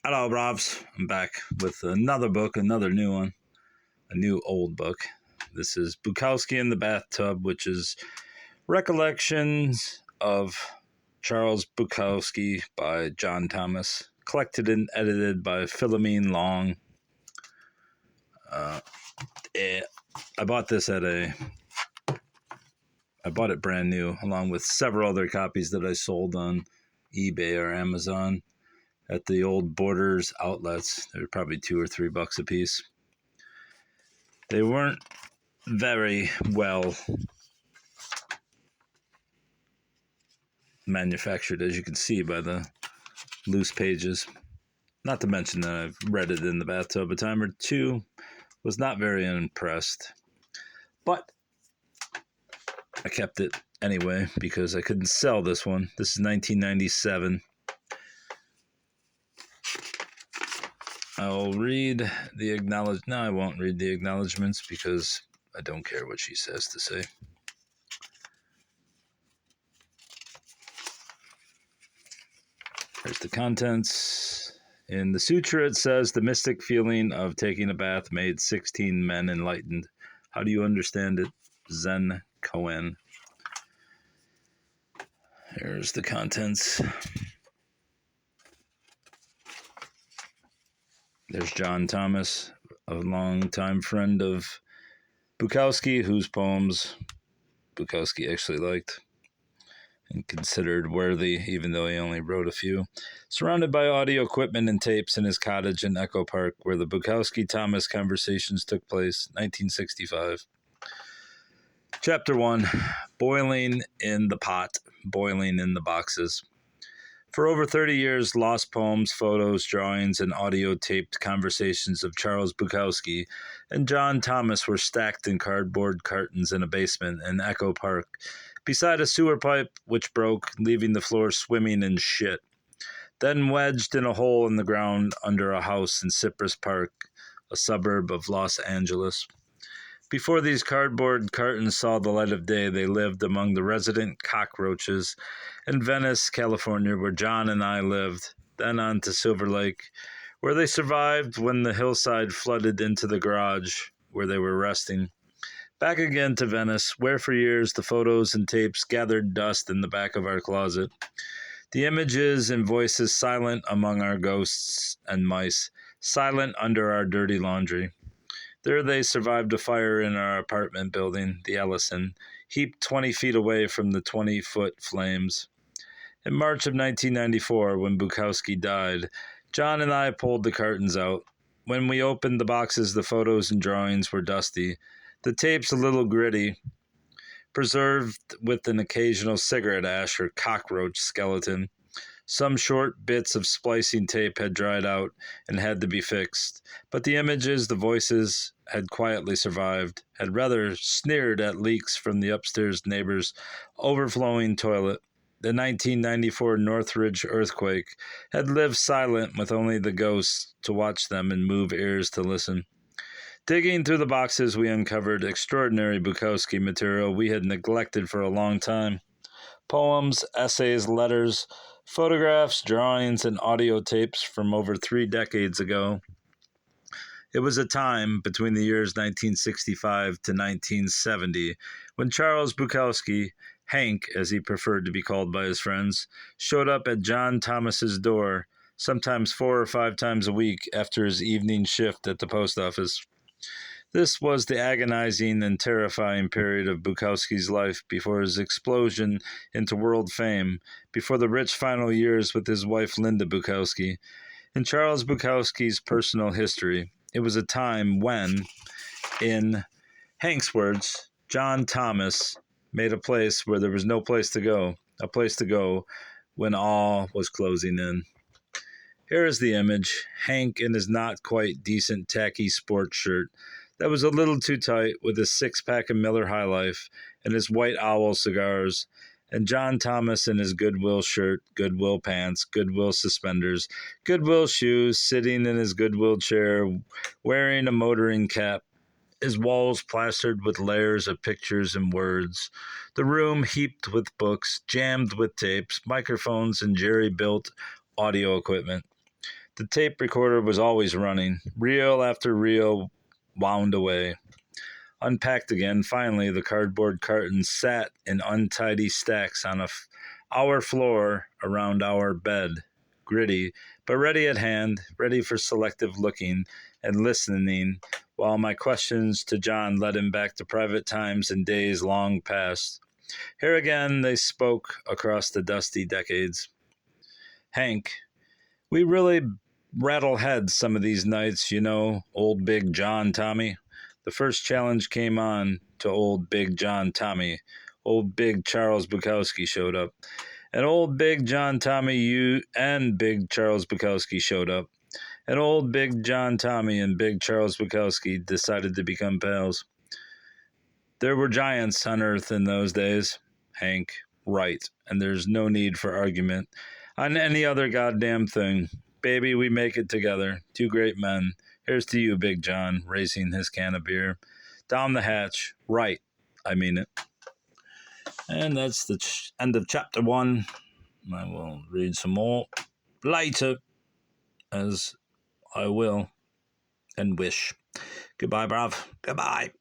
Hello, Robs. I'm back with another book, another new one, a new old book. This is Bukowski in the Bathtub, which is Recollections of Charles Bukowski by John Thomas, collected and edited by Philomene Long. I bought this I bought it brand new, along with several other copies that I sold on eBay or Amazon at the old Borders outlets. They were probably $2 or $3 a piece. They weren't very well manufactured, as you can see by the loose pages. Not to mention that I've read it in the bathtub a time or two. Was not very impressed. But I kept it anyway because I couldn't sell this one. This is 1997. I'll read the acknowledge. No, I won't read the acknowledgments because I don't care what she says to say. Here's the contents. In the sutra, it says, the mystic feeling of taking a bath made 16 men enlightened. How do you understand it? Zen Koan. Here's the contents. There's John Thomas, a longtime friend of Bukowski, whose poems Bukowski actually liked and considered worthy, even though he only wrote a few. Surrounded by audio equipment and tapes in his cottage in Echo Park, where the Bukowski-Thomas conversations took place, 1965. Chapter 1, Boiling in the Pot, Boiling in the Boxes. For over 30 years, lost poems, photos, drawings, and audio-taped conversations of Charles Bukowski and John Thomas were stacked in cardboard cartons in a basement in Echo Park, beside a sewer pipe which broke, leaving the floor swimming in shit. Then wedged in a hole in the ground under a house in Cypress Park, a suburb of Los Angeles. Before these cardboard cartons saw the light of day, they lived among the resident cockroaches in Venice, California, where John and I lived, then on to Silver Lake, where they survived when the hillside flooded into the garage where they were resting. Back again to Venice, where for years the photos and tapes gathered dust in the back of our closet. The images and voices silent among our ghosts and mice, silent under our dirty laundry. There they survived a fire in our apartment building, the Ellison, heaped 20 feet away from the 20-foot flames. In March of 1994, when Bukowski died, John and I pulled the curtains out. When we opened the boxes, the photos and drawings were dusty, the tapes a little gritty, preserved with an occasional cigarette ash or cockroach skeleton. Some short bits of splicing tape had dried out and had to be fixed, but the images, the voices, had quietly survived, had rather sneered at leaks from the upstairs neighbor's overflowing toilet. The 1994 Northridge earthquake had lived silent with only the ghosts to watch them and move ears to listen. Digging through the boxes, we uncovered extraordinary Bukowski material we had neglected for a long time. Poems, essays, letters, photographs, drawings, and audio tapes from over 3 decades ago. It was a time between the years 1965 to 1970 when Charles Bukowski, Hank, as he preferred to be called by his friends, showed up at John Thomas's door, sometimes 4 or 5 times a week after his evening shift at the post office. This was the agonizing and terrifying period of Bukowski's life before his explosion into world fame, before the rich final years with his wife Linda Bukowski. In Charles Bukowski's personal history, it was a time when, in Hank's words, John Thomas made a place where there was no place to go, a place to go when all was closing in. Here is the image, Hank in his not quite decent tacky sports shirt that was a little too tight with his 6-pack of Miller High Life and his White Owl cigars, and John Thomas in his Goodwill shirt, Goodwill pants, Goodwill suspenders, Goodwill shoes, sitting in his Goodwill chair, wearing a motoring cap, his walls plastered with layers of pictures and words, the room heaped with books, jammed with tapes, microphones, and jerry-built audio equipment. The tape recorder was always running. Reel after reel wound away. Unpacked again, finally, the cardboard cartons sat in untidy stacks on our floor around our bed. Gritty, but ready at hand, ready for selective looking and listening, while my questions to John led him back to private times and days long past. Here again they spoke across the dusty decades. Hank, we really rattle heads some of these nights, you know, old Big John Tommy. The first challenge came on to old Big John Tommy. Old Big Charles Bukowski showed up. And old Big John Tommy and Big Charles Bukowski showed up. And old Big John Tommy and Big Charles Bukowski decided to become pals. There were giants on Earth in those days. Hank, right. And there's no need for argument on any other goddamn thing. Baby, we make it together. Two great men. Here's to you, Big John, raising his can of beer. Down the hatch. Right. I mean it. And that's the end of chapter 1. I will read some more later, as I will and wish. Goodbye, bruv. Goodbye.